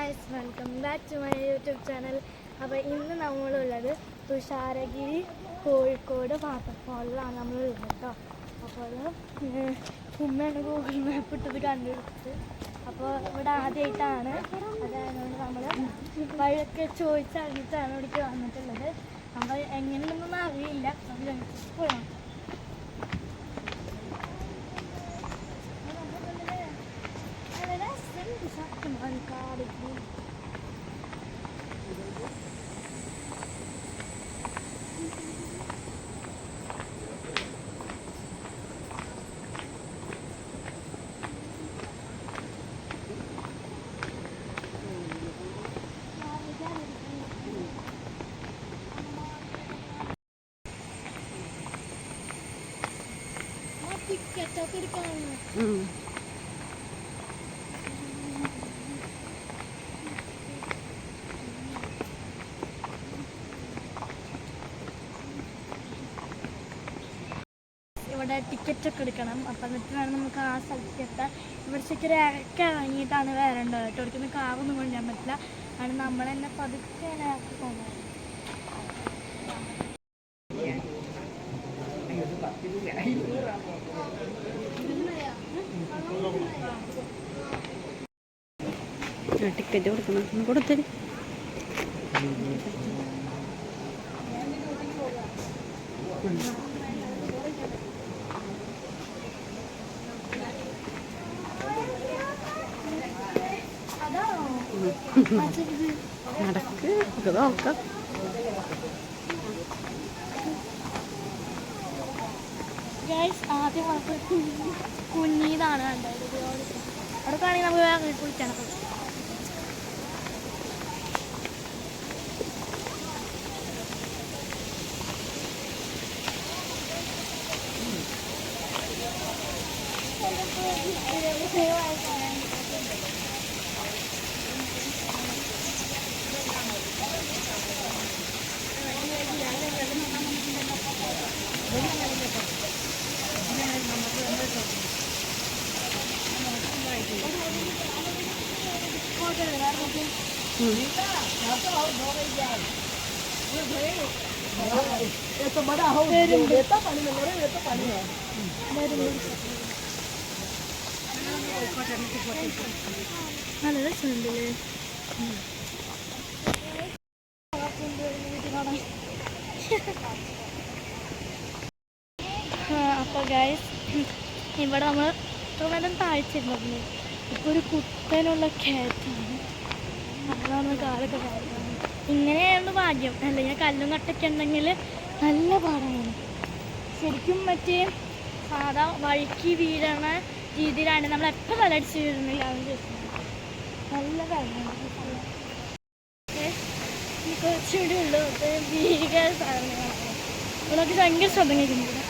Guys, welcome back to my YouTube channel. അപ്പോൾ ഇന്ന് നമ്മളുള്ളത് തുഷാരഗിരി കോഴിക്കോട് വാട്ടർഫാളിലാണ് നമ്മളുള്ളത് കേട്ടോ. അപ്പോൾ ഉമ്മയാണ് ഗൂഗിൾ മാപ്പ് ഇട്ടത് കണ്ടുപിടിച്ചത്. അപ്പോൾ ഇവിടെ ആദ്യമായിട്ടാണ്, അതായതുകൊണ്ട് നമ്മൾ വഴിയൊക്കെ ചോദിച്ചറിഞ്ഞിട്ടാണ് ഇവിടേക്ക് വന്നിട്ടുള്ളത്. നമ്മൾ എങ്ങനെയൊന്നും അറിയില്ല, നമ്മൾ പോയാം. ടിക്കറ്റൊക്കെ എടുക്കാനാണ്. ഇവിടെ ടിക്കറ്റൊക്കെ എടുക്കണം. അപ്പം എന്നിട്ട് വേണം നമുക്ക് ആ സ്ഥലത്തേക്ക് എത്താൻ. ഇവിടത്തേക്ക് ഒരു ഇറക്കി ഇറങ്ങിയിട്ടാണ് വരേണ്ടത് കേട്ടോ. ഒരിക്കലും കാറൊന്നും കൊണ്ടുവരാൻ പറ്റില്ല. ആണ് നമ്മൾ തന്നെ പതുക്കെ ഇറക്കി പോകുന്നത്. ടിക്കറ്റ് കൊടുക്കണം, കൊടുത്തത് നടക്ക് നോക്കാം. ആദ്യം കുഞ്ഞീതാണ് കണ്ടത്. അവിടെ കാണി നമുക്ക് വേറെ കുളിക്കണം. നല്ല രസമുണ്ടല്ലേ. അപ്പോൾ ഗൈസ്, ഇവിടെ നമ്മൾ ഇത്രയും താഴ്ചയുണ്ടായിരുന്നു. ഇപ്പോൾ ഒരു കുത്തനുള്ള കയറ്റാണ്. അതാണ് കാലൊക്കെ പാടുന്നത്. ഇങ്ങനെയാണ് ഭാഗ്യം. അല്ലെങ്കിൽ കല്ലും കട്ടൊക്കെ ഉണ്ടെങ്കിൽ നല്ല പാടാണ്. ശരിക്കും മറ്റേ സാധാ വഴുക്കി വീഴണ രീതിയിലാണ്. നമ്മൾ എപ്പോൾ തലടിച്ച് വീഴുന്നില്ല എന്ന് ചോദിച്ചത്. നല്ല കാര്യമാണ്. കുറച്ചുകൂടി ഉള്ളൂ. ഭീകര സാധനങ്ങളാണ്. നമ്മളൊക്കെ ഭയങ്കര ശബ്ദം കേൾക്കുന്നുണ്ട്.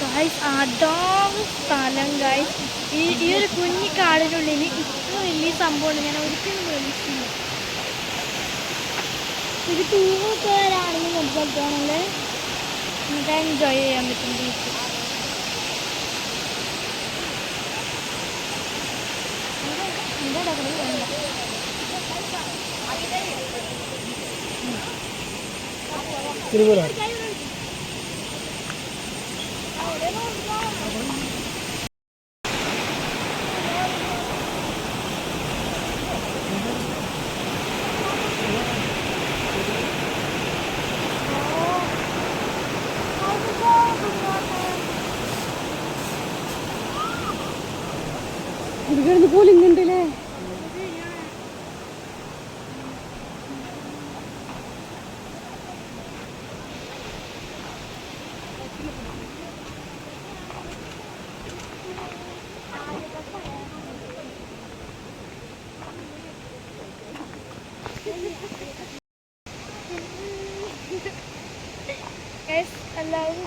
ഗൈസ്, അതാണ് സ്ഥലം ഗൈസ്. ഈ ഒരു കുഞ്ഞി കാടിനുള്ളിൽ ഇത്ര വലിയ സംഭവം ഞാൻ ഒരിക്കലും പ്രതീക്ഷിച്ചില്ല. ഇത് ടൂറൊക്കെ വരാണെങ്കിൽ മനസ്സിലാക്കുകയാണല്ലേ, നമുക്ക് എൻജോയ് ചെയ്യാൻ പറ്റും ബീച്ച്. ഇത് കിടന്ന് പോലിങ്ങുണ്ടല്ലേ. എല്ലാവരും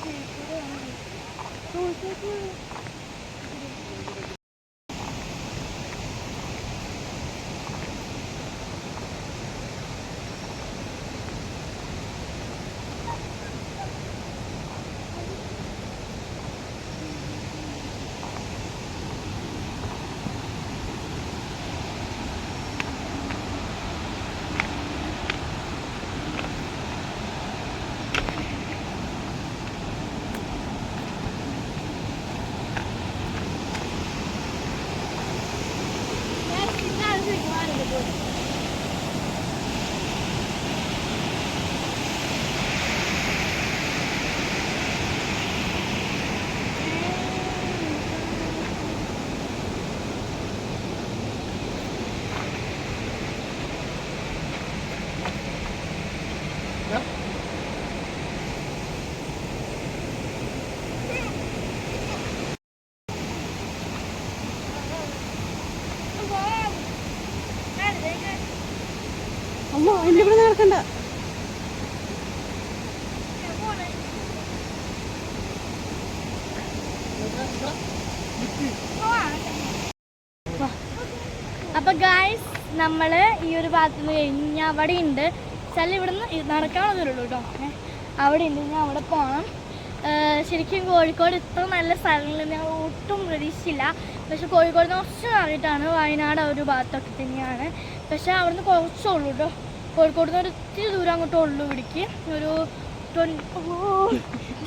അമ്മ എൻ്റെ ഇവിടെ നടക്കണ്ട. അപ്പൊ ഗായ്സ് നമ്മള് ഈ ഒരു ഭാഗത്ത് നിന്ന് കഴിഞ്ഞാൽ അവിടെ ഉണ്ട് ചില ഇവിടുന്ന് നടക്കാനുള്ള ദൂരമുള്ളൂ കേട്ടോ. അവിടെ ഉണ്ട്, ഞാൻ അവിടെ പോകണം. ശരിക്കും കോഴിക്കോട് ഇത്ര നല്ല സ്ഥലങ്ങളിൽ ഞാൻ ഒട്ടും പ്രതീക്ഷിച്ചില്ല. പക്ഷെ കോഴിക്കോട് നിന്ന് കുറച്ച് മാറിയിട്ടാണ്, വയനാട് ആ ഒരു ഭാഗത്തൊക്കെ തന്നെയാണ്. പക്ഷെ അവിടുന്ന് കുറച്ചേ ഉള്ളൂ കേട്ടോ. കോഴിക്കോട് നിന്ന് ഒരു ഇത്തിരി ദൂരം അങ്ങോട്ടേ ഉള്ളൂ ഇവിടേക്ക്. ഒരു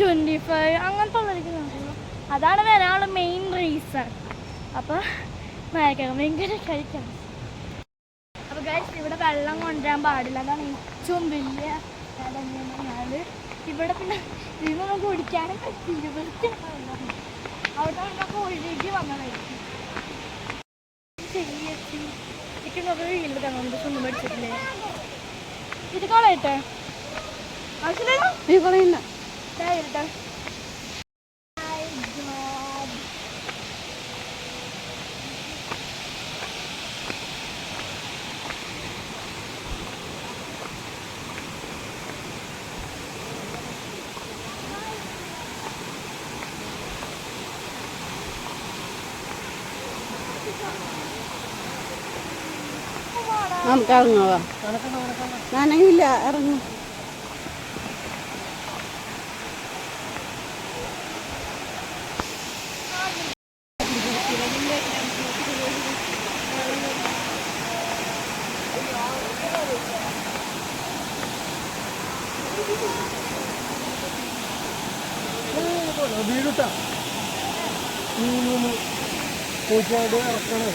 25 അങ്ങനത്തെ ഉള്ളതിലേക്ക് നോക്കുന്നു. അതാണ് വരാനുള്ള മെയിൻ റീസൺ. അപ്പോൾ ഭയങ്കര കഴിക്കണം. അപ്പോൾ ഗൈസ് ഇവിടെ വെള്ളം കൊണ്ടുവരാൻ പാടില്ല, അതാണ് ഏറ്റവും വലിയ ഞാൻ ഇവിടെ. പിന്നെ ഇതിൽ നമുക്ക് കുടിക്കാനും പറ്റില്ല, വൃത്തിയാണ്. അവിടെ നമുക്ക് ഒഴുകി വന്നതായിരിക്കും. ശരി എനിക്ക് കുറേ വീട്ടിൽ കാണുന്നുണ്ട്, ഒന്നും പഠിച്ചിട്ടില്ലേ. ഇത് കളയട്ടെ, കളയുന്ന ഇതായിട്ടെ. നമുക്ക് ഇറങ്ങുക. നനയില്ല, ഇറങ്ങും. വീടുട്ടാ കോഴിക്കോട് ഇറക്കണേ.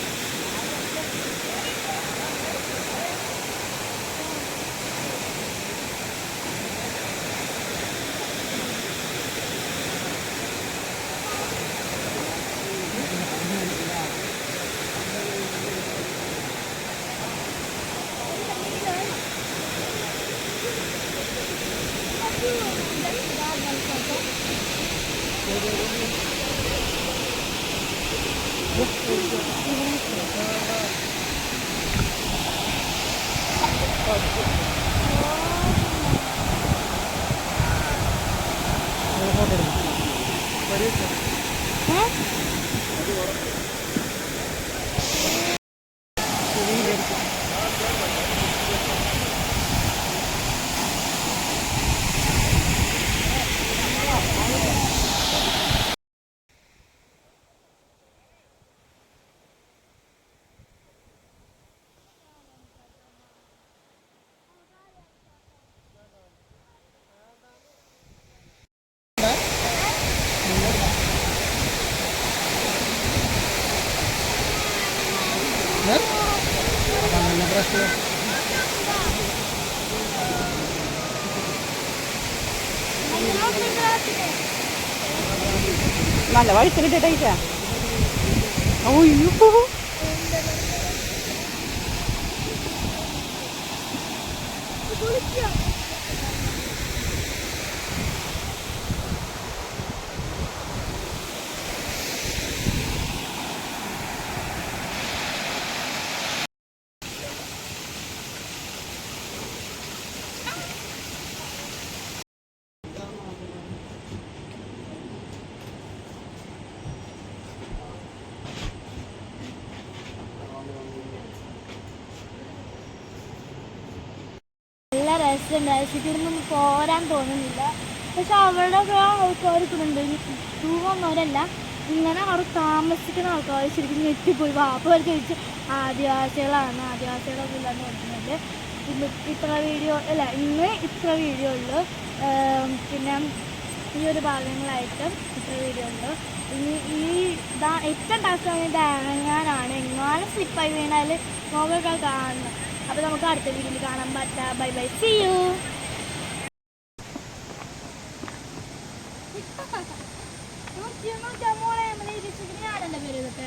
നല്ല വഴിക്ക് കിട്ടിയിട്ടാ. ഓയ്യോ, നല്ല രസമുണ്ടായി. ഇവിടുന്ന് പോരാൻ തോന്നുന്നില്ല. പക്ഷെ അവിടെ ആൾക്കാർക്കുണ്ട്, തൂവന്നവരല്ല, ഇങ്ങനെ അവിടെ താമസിക്കുന്ന ആൾക്കാർ ശരിക്കും ഞെട്ടിപ്പോയി. വാപ്പ വരെ ചോദിച്ചു ആദിവാസികളാണ്, ആദിവാസികളൊന്നും ഇല്ലെന്ന് പറഞ്ഞിട്ടുണ്ട്. ഇത്ര വീഡിയോ അല്ല, ഇന്ന് ഇത്ര വീഡിയോ ഉള്ളു. പിന്നെ ഈ ഒരു ഭാഗങ്ങളായിട്ട് ഇത്ര വീഡിയോ ഉള്ളു. ഇനി ഏറ്റവും ടാസ്ക് ഇത് ഇറങ്ങാനാണ്. എങ്ങാനും സ്ലിപ്പായി വീണാൽ നോക്കൊക്കെ കാണണം. അപ്പോൾ നമുക്ക് അടുത്ത വീഡിയോയിൽ കാണാൻ പറ്റാം. Bye bye, see you. മോളെ നമ്മളെ ആരല്ലേ പേര് ഇതൊക്കെ?